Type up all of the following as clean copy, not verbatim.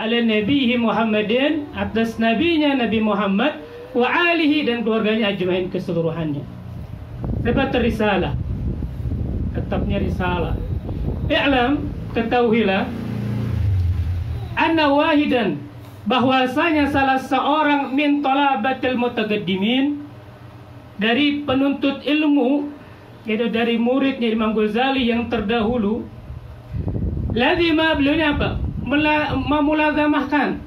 ala nabihi Muhammadin, atas nabinya Nabi Muhammad, wa alihi dan keluarganya ajmain keseluruhannya. Dapat risalah, tetapnya risalah. I'lam, ketahuilah, anna wahidan, bahwasanya salah seorang min talabatil mutaqaddimin, dari penuntut ilmu, yaitu dari muridnya Imam Ghazali yang terdahulu, lazima beliau ini apa? Memulazamahkan,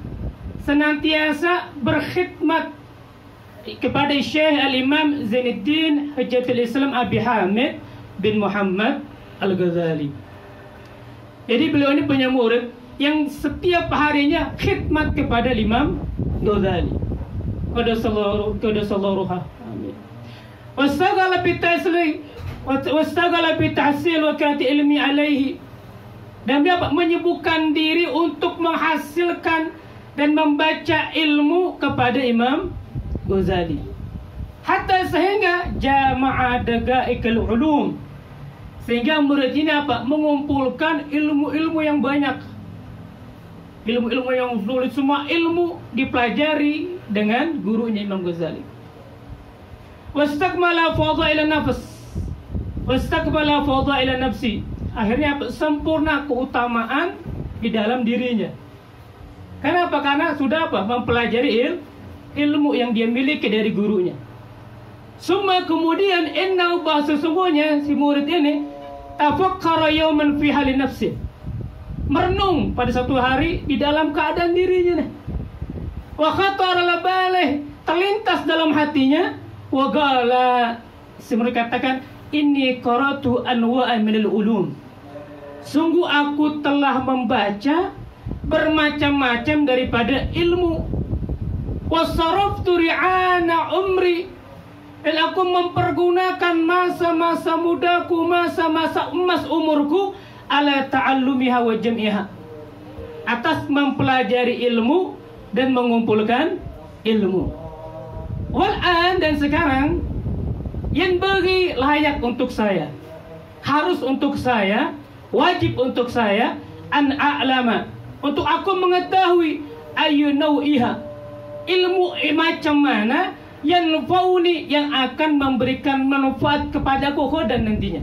senantiasa berkhidmat kepada Syekh Al-Imam Zainuddin Hujjatul Islam Abi Hamid bin Muhammad Al-Ghazali. Jadi beliau ini punya murid yang setiap harinya khidmat kepada Imam Ghazali. Qadasallahu amin. Wastaghala bitahsil wakati ilmi alaihi, dan dia menyibukkan diri untuk menghasilkan dan membaca ilmu kepada Imam Ghazali, hatta sehingga jama'a daqaiqul ulum, sehingga murid ini apa? Mengumpulkan ilmu-ilmu yang banyak, ilmu-ilmu yang sulit, semua ilmu dipelajari dengan gurunya Imam Ghazali. Wastakmala fadaila nafs, wastakmala fadaila nafsi, akhirnya sempurna keutamaan di dalam dirinya. Kenapa? Karena sudah apa? Mempelajari ilmu yang dia miliki dari gurunya. Summa kemudian inna bahasa sesungguhnya si murid ini tafakkara yawman fi hali nafsi, merenung pada satu hari di dalam keadaan dirinya nih. Wa khatara la balih, terlintas dalam hatinya, wa qala, si murid katakan, inni qara'tu anwa'an minal ulum, sungguh aku telah membaca bermacam-macam daripada ilmu. Wasaraftu ri'ana umri, dan aku mempergunakan masa-masa mudaku, masa-masa emas umurku, ala ta'allumiha wa jam'iha, atas mempelajari ilmu dan mengumpulkan ilmu. Wal'an, dan sekarang, yang bagi layak untuk saya, harus untuk saya, wajib untuk saya, an a'lama, untuk aku mengetahui ayu nau'iha, ilmu macam mana yang fauni, yang akan memberikan manfaat kepadaku dan nantinya.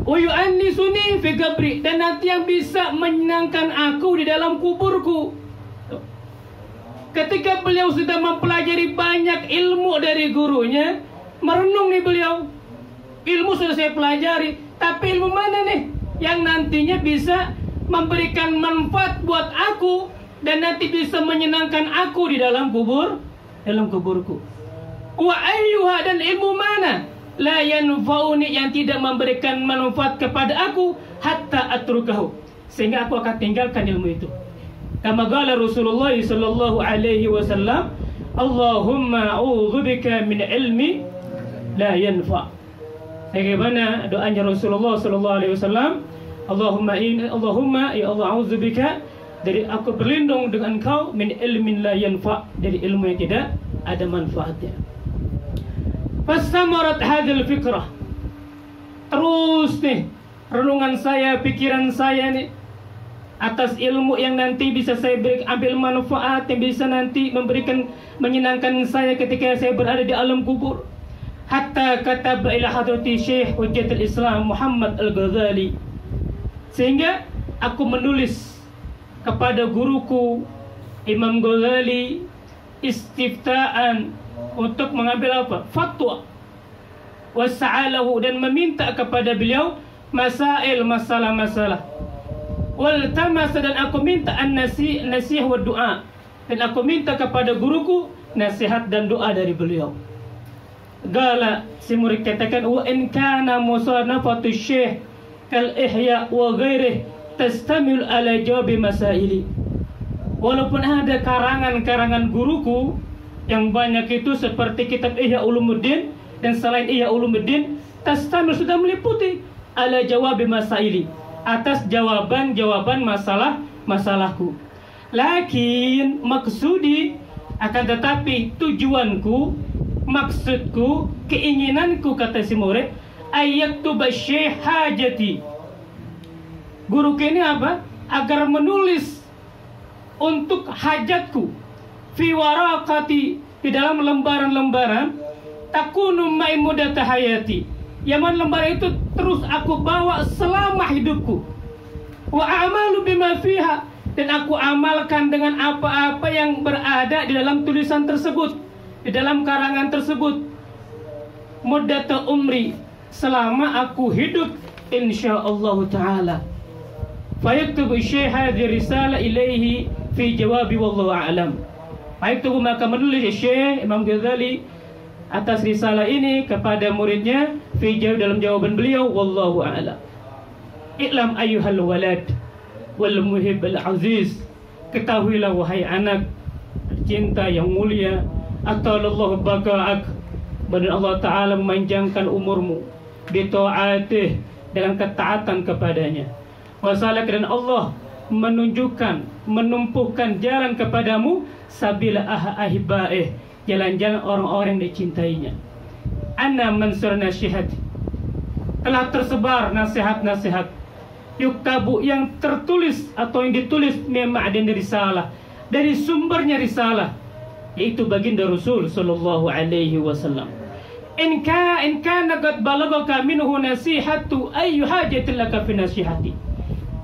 Wa yu'annisuni fi qabri, dan nanti yang bisa menyenangkan aku di dalam kuburku. Ketika beliau sudah mempelajari banyak ilmu dari gurunya, merenung nih beliau, ilmu sudah saya pelajari, tapi ilmu mana nih yang nantinya bisa memberikan manfaat buat aku dan nanti bisa menyenangkan aku di dalam kuburku. Wa ayyuha, dan ilmu mana la yanfa'uni, yang tidak memberikan manfaat kepada aku, hatta atrukahu, sehingga aku akan tinggalkan ilmu itu. Kama qala Rasulullah sallallahu alaihi wasallam, Allahumma a'udzubika min ilmi la yanfa'. Bagaimana doanya Rasulullah sallallahu alaihi wasallam? Allahumma ya Allah, a'udzubika, dari aku berlindung dengan Engkau, min ilmin la yanfa', dari ilmu yang tidak ada manfaatnya. Fasamarat hadzal fikrah, terus nih renungan saya, pikiran saya nih atas ilmu yang nanti bisa saya ambil manfaat, yang bisa nanti menyenangkan saya ketika saya berada di alam kubur. Hatta kataba ila hadrati Syekh Hujjatul Islam Muhammad Al-Ghazali, sehingga aku menulis kepada guruku Imam Ghazali istifta'an, untuk mengambil apa? Fatwa. Wasa'alahu, dan meminta kepada beliau masail, masalah-masalah. Wal tamas, dan aku minta an-nasih wa doa, dan aku minta kepada guruku nasihat dan doa dari beliau. Gala, si murid katakan, wa in kana musanafatu syekh kal ihya wa ghairih tastamil ala jawabi masaili. Walaupun ada karangan-karangan guruku yang banyak itu seperti kitab Ihya Ulumuddin dan selain Ihya Ulumuddin, tastamil, sudah meliputi ala jawabi masaili, atas jawaban-jawaban masalahku. Lakin maksudi, akan tetapi tujuanku, maksudku, keinginanku, kata si murid, ayat tu basyih hajati. Guruku ini apa? agar menulis untuk hajatku fi waraqati, di dalam lembaran-lembaran, takunu ma'i mudata hayati, yang mana lembaran itu terus aku bawa selama hidupku, wa a'malu bima fiha, dan aku amalkan dengan apa-apa yang berada di dalam tulisan tersebut, di dalam karangan tersebut, muddata umri, selama aku hidup insyaallah taala. Fayaktubu syekh hadhihi risalah ilaihi fi jawabi wallahu a'lam. Fayaktubu, maka menulis Syekh Imam Ghazali atas risalah ini kepada muridnya fi jawab, dalam jawaban beliau, wallahu a'lam. I'lam ayyuhal walad wal muhib al aziz, ketahuilah wahai anak cinta yang mulia, atalallahu baka'ak, dan Allah Ta'ala memanjangkan umurmu, bita'atih, dengan ketaatan kepadanya, wasalak, dan Allah menunjukkan, menumpuhkan jalan kepadamu, sabila ahibbaih, jalan-jalan orang-orang yang dicintainya. Ana mansur nasihat, telah tersebar nasihat-nasihat, yuktabu, yang tertulis atau yang ditulis, mema'adin risalah, dari sumbernya risalah, yaitu baginda Rasul sallallahu alaihi wasallam. In kana qad balagaka minhu nasihatu ayyu hajatin laka fi nasihati,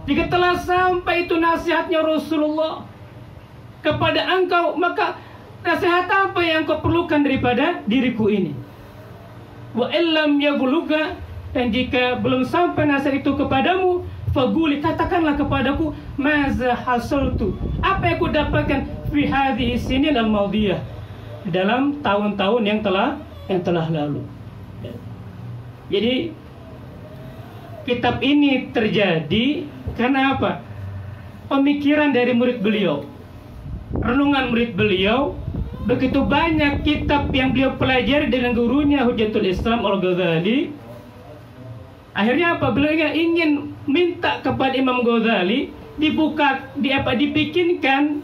jika telah sampai itu nasihatnya Rasulullah kepada engkau, maka nasihat apa yang engkau perlukan daripada diriku ini? Wa illam yabluga, dan jika belum sampai nasihat itu kepadamu, faguli, katakanlah kepadaku, maza hasaltu, apa yang aku dapatkan fi hadhihi sinin al-madiyah, dalam tahun-tahun yang telah lalu. Jadi kitab ini terjadi karena apa? Pemikiran dari murid beliau, renungan murid beliau. Begitu banyak kitab yang beliau pelajari dengan gurunya Hujjatul Islam Al-Ghazali. Akhirnya apa? Beliau ingin minta kepada Imam Ghazali dibikinkan,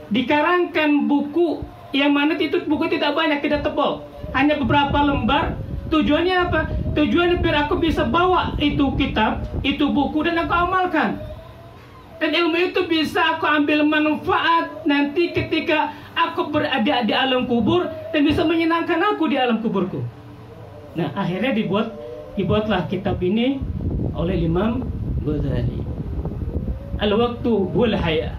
dikarangkan buku yang mana itu buku tidak banyak, tidak tebal, hanya beberapa lembar. Tujuannya apa? Tujuannya biar aku bisa bawa itu kitab, itu buku, dan aku amalkan. Dan ilmu itu bisa aku ambil manfaat nanti ketika aku berada di alam kubur, dan bisa menyenangkan aku di alam kuburku. Nah, akhirnya dibuatlah kitab ini oleh Imam Ghazali. Al-waqtu wal haya.